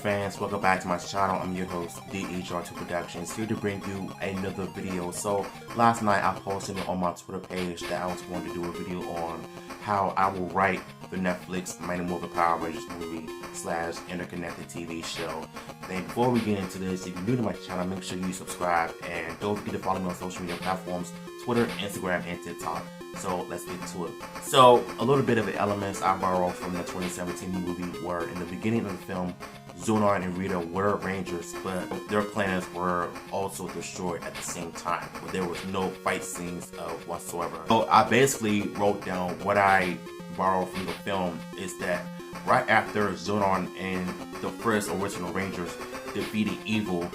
fans, welcome back to my channel. I'm your host, DHR2 Productions, here to bring you another video. So last night I posted on my Twitter page that I was going to do a video on how I will write the Netflix Mighty Morphin Power Rangers movie / interconnected TV show. And before we get into this, if you're new to my channel, make sure you subscribe and don't forget to follow me on social media platforms, Twitter, Instagram, and TikTok. So let's get to it. So a little bit of the elements I borrowed from the 2017 movie were in the beginning of the film, Zonar and Rita were Rangers, but their planets were also destroyed at the same time, but there was no fight scenes whatsoever. So I basically wrote down what I borrowed from the film is that right after Zonar and the first original Rangers defeated evil,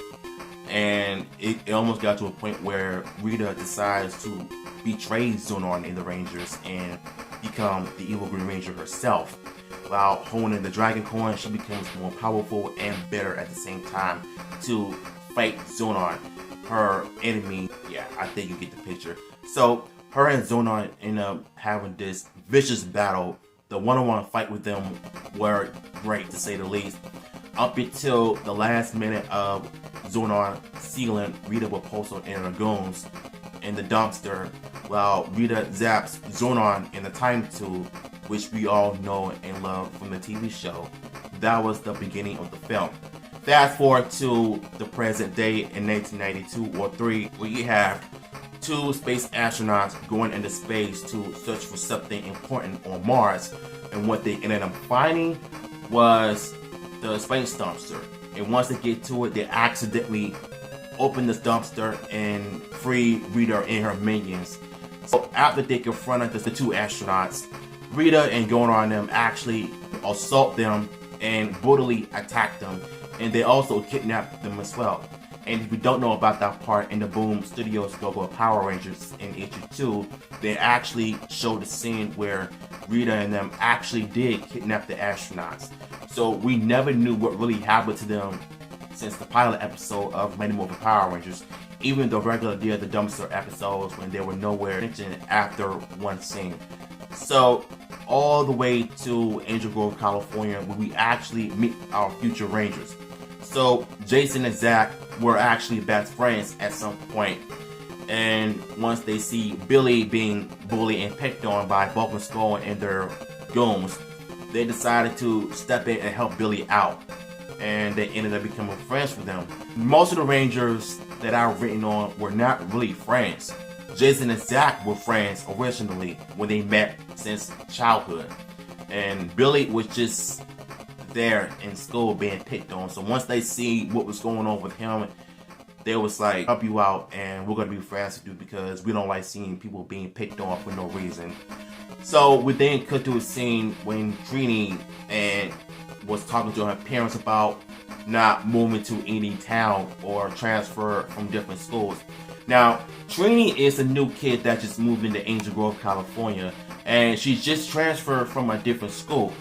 and it almost got to a point where Rita decides to betray Zonar and the Rangers and become the evil Green Ranger herself. While holding the Dragon Coin, she becomes more powerful and better at the same time to fight Zonar, her enemy. Yeah, I think you get the picture. So her and Zonar end up having this vicious battle. The one-on-one fight with them were great, to say the least, up until the last minute of Zonar sealing Rita with Pulsar and her goons in the dumpster, while Rita zaps Zonar in the time tube, which we all know and love from the TV show. That was the beginning of the film. Fast forward to the present day in 1992 or 3, where you have two space astronauts going into space to search for something important on Mars, and what they ended up finding was the space dumpster. And once they get to it, they accidentally open this dumpster and free Rita and her minions. So after they confronted the two astronauts, Rita and Zonar and them actually assault them and brutally attack them, and they also kidnap them as well. And if you don't know about that part, in the Boom Studios logo of Power Rangers in issue 2, they actually showed the scene where Rita and them actually did kidnap the astronauts. So we never knew what really happened to them since the pilot episode of Mighty Morphin Power Rangers, even the regular Day of the Dumpster episodes when they were nowhere mentioned after one scene. So all the way to Angel Grove, California, where we actually meet our future Rangers. So Jason and Zach were actually best friends at some point, and once they see Billy being bullied and picked on by Vulcan Skull and their goons, they decided to step in and help Billy out, and they ended up becoming friends with them. Most of the Rangers that I've written on were not really friends. Jason and Zach were friends originally when they met since childhood, and Billy was just there in school being picked on. So once they see what was going on with him, they was like, help you out and we're gonna be friends with you because we don't like seeing people being picked on for no reason. So we then cut to a scene when Trini and was talking to her parents about not moving to any town or transfer from different schools. Now, Trini is a new kid that just moved into Angel Grove, California, and she's just transferred from a different school.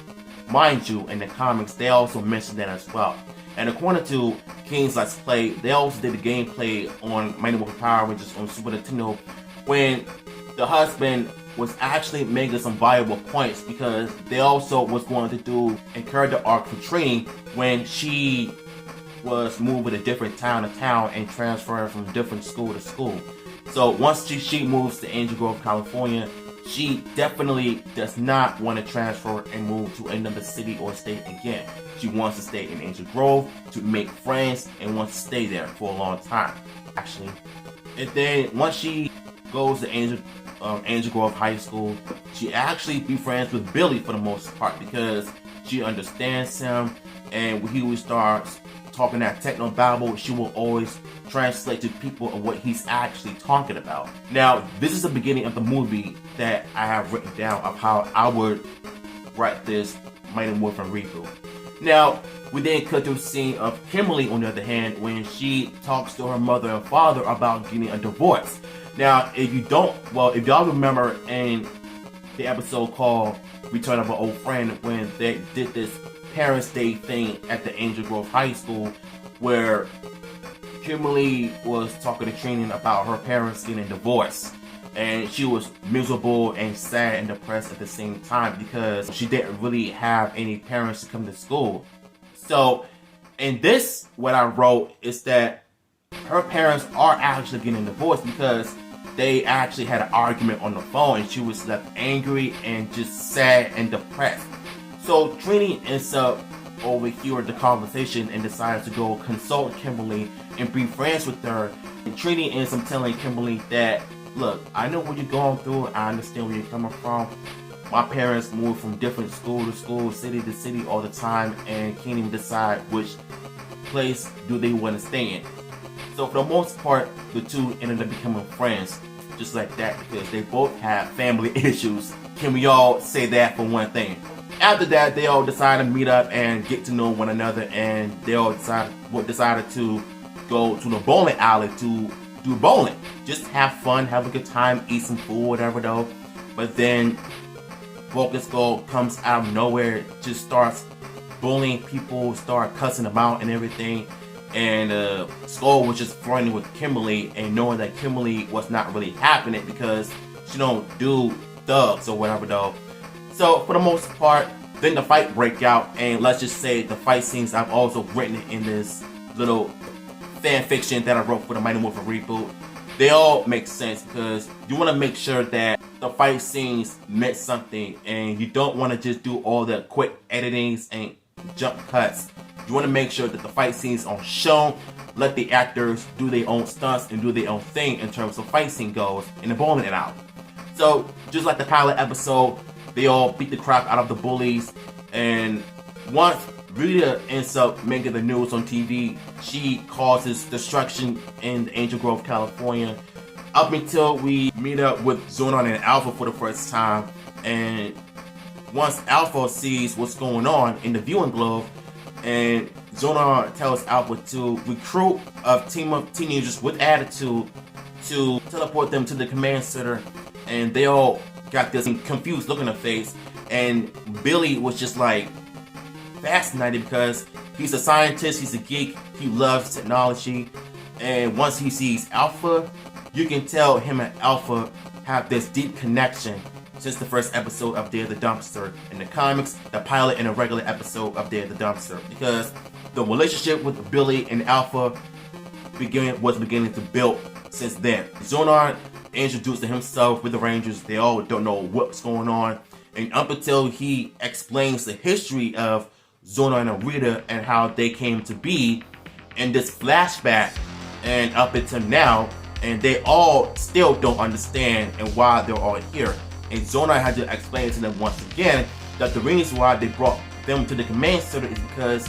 Mind you, in the comics, they also mentioned that as well. And according to King's Let's Play, they also did a gameplay on Mighty Morphin Power Rangers on Super Nintendo when the husband was actually making some valuable points, because they also was going to do a character arc for Trini when she was moving a different town to town and transferring from different school to school. So once she moves to Angel Grove, California, she definitely does not want to transfer and move to another city or state again. She wants to stay in Angel Grove to make friends and wants to stay there for a long time, actually. And then once she goes to Angel Grove High School, she actually befriends with Billy for the most part, because she understands him, and when he starts talking that techno babble, she will always translate to people of what he's actually talking about. Now, this is the beginning of the movie that I have written down of how I would write this Mighty Morphin reboot. Now, we then cut to a scene of Kimberly, on the other hand, when she talks to her mother and father about getting a divorce. Now, if y'all remember in the episode called Return of an Old Friend, when they did this Parents' Day thing at the Angel Grove High School, where Kimberly was talking to Trini about her parents getting divorced, and she was miserable and sad and depressed at the same time because she didn't really have any parents to come to school. So And this, what I wrote, is that her parents are actually getting divorced because they actually had an argument on the phone and she was left angry and just sad and depressed. So Trini ends up overhearing the conversation and decides to go consult Kimberly and be friends with her. And Trini ends up telling Kimberly that, look, I know what you're going through, I understand where you're coming from. My parents moved from different school to school, city to city all the time and can't even decide which place do they want to stay in. So for the most part, the two ended up becoming friends just like that because they both have family issues. Can we all say that for one thing? After that, they all decided to meet up and get to know one another, and they all decided to go to the bowling alley to do bowling. Just have fun, have a good time, eat some food, whatever though. But then Focus Gold comes out of nowhere, just starts bullying people, start cussing them out and everything. And Skull was just flirting with Kimberly and knowing that Kimberly was not really having it because she don't do thugs or whatever though. So for the most part, then the fight break out, and let's just say the fight scenes I've also written in this little fan fiction that I wrote for the Mighty Morphin Reboot, they all make sense because you want to make sure that the fight scenes meant something and you don't want to just do all the quick editings and jump cuts. You want to make sure that the fight scenes are shown, let the actors do their own stunts and do their own thing in terms of fight scene goes in the bowling alley. So just like the pilot episode, they all beat the crap out of the bullies, and once Rita ends up making the news on TV, she causes destruction in Angel Grove, California, up until we meet up with Zonon and Alpha for the first time. And once Alpha sees what's going on in the viewing globe, and Zonon tells Alpha to recruit a team of teenagers with attitude to teleport them to the command center, and they all got this confused look on their face. And Billy was just like fascinated because he's a scientist, he's a geek, he loves technology, and once he sees Alpha, you can tell him and Alpha have this deep connection since the first episode of Day of the Dumpster in the comics, the pilot, and a regular episode of Day of the Dumpster, because the relationship with Billy and Alpha was beginning to build since then. Zonar introduced himself with the Rangers. They all don't know what's going on, and up until he explains the history of Zonar and Rita and how they came to be in this flashback and up until now, and they all still don't understand and why they're all here. And Zonar had to explain to them once again that the reason why they brought them to the command center is because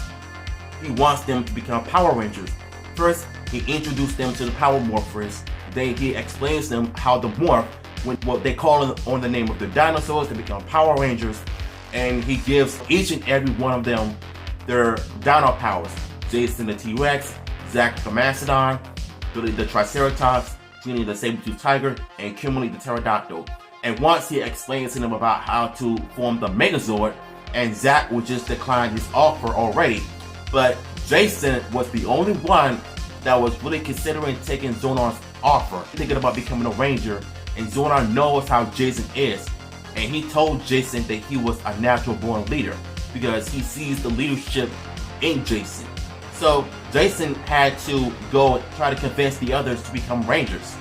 he wants them to become Power Rangers. First, he introduced them to the Power Morphers. Then he explains to them how to morph, when what they call on the name of the dinosaurs to become Power Rangers. And he gives each and every one of them their dino powers. Jason the T-Rex, Zack the Mastodon, Billy the Triceratops, Trini the Saber-Tooth Tiger, and Kimberly the Pterodactyl. And once he explains to them about how to form the Megazord, and Zack would just decline his offer already. But Jason was the only one that was really considering taking Zonar's offer, thinking about becoming a Ranger, and Zonar knows how Jason is. And he told Jason that he was a natural born leader because he sees the leadership in Jason. So Jason had to go and try to convince the others to become Rangers.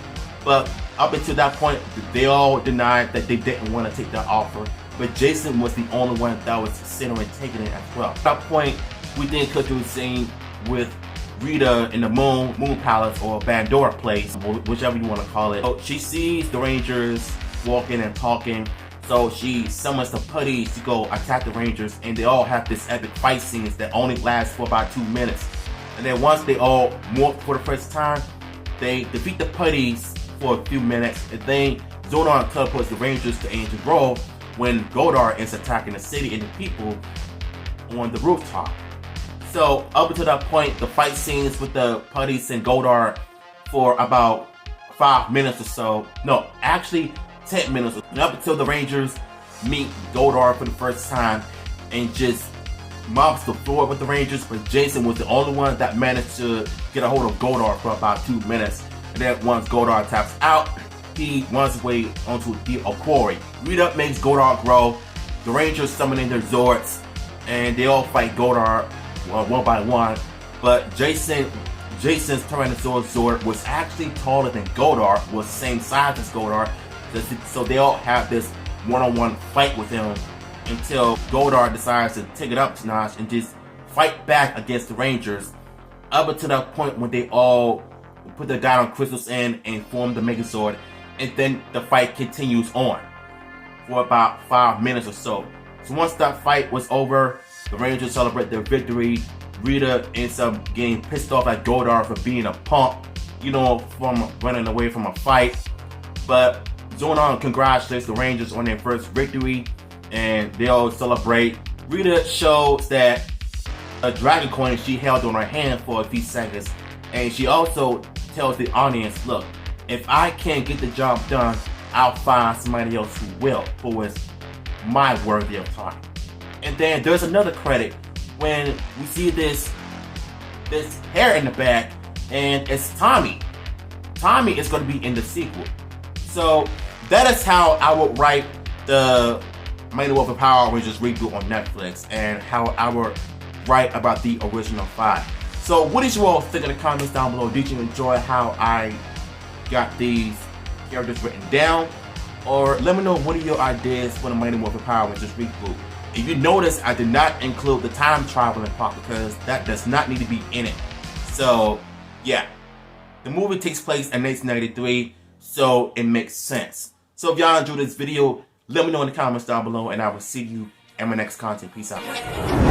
But up until that point, they all denied that they didn't want to take that offer. But Jason was the only one that was considering taking it as well. At that point, we then cut to a scene with Rita in the Moon Palace, or Bandora place, whichever you want to call it. So she sees the Rangers walking and talking. So she summons the putties to go attack the Rangers, and they all have this epic fight scenes that only last for about 2 minutes. And then once they all morph for the first time, they defeat the putties for a few minutes, and then Zonar teleports the Rangers to Angel Grove when Godar is attacking the city and the people on the rooftop. So up until that point, the fight scenes with the putties and Godar for about 5 minutes or so. No, actually 10 minutes. Up until the Rangers meet Godar for the first time and just mops the floor with the Rangers, but Jason was the only one that managed to get a hold of Godar for about 2 minutes. And then once Godar taps out, he runs his way onto the quarry. Rita makes Godar grow. The Rangers summon in their Zords, and they all fight Godar one by one. but Jason's Tyrannosaurus Zord was actually taller than Goddard, was the same size as Goddard, so they all have this one-on-one fight with him until Goddard decides to take it up to notch and just fight back against the Rangers, up until that point when they all put their Dino Crystals in and form the Megazord, and then the fight continues on for about 5 minutes or so. So once that fight was over, the Rangers celebrate their victory. Rita ends up getting pissed off at Goddard for being a punk, you know, from running away from a fight. But Zordon congratulates the Rangers on their first victory, and they all celebrate. Rita shows that a dragon coin she held on her hand for a few seconds, and she also tells the audience, look, if I can't get the job done, I'll find somebody else who will, who is my worthy of time. And then there's another credit when we see this hair in the back, and it's Tommy. Tommy is going to be in the sequel. So that is how I would write the Mighty Morphin Power Rangers reboot on Netflix, and how I would write about the original 5. So what did you all think in the comments down below? Did you enjoy how I got these characters written down? Or let me know what are your ideas for the Mighty Morphin Power Rangers reboot. If you notice, I did not include the time traveling part because that does not need to be in it. So yeah, the movie takes place in 1993, so it makes sense. So if y'all enjoyed this video, let me know in the comments down below, and I will see you in my next content. Peace out.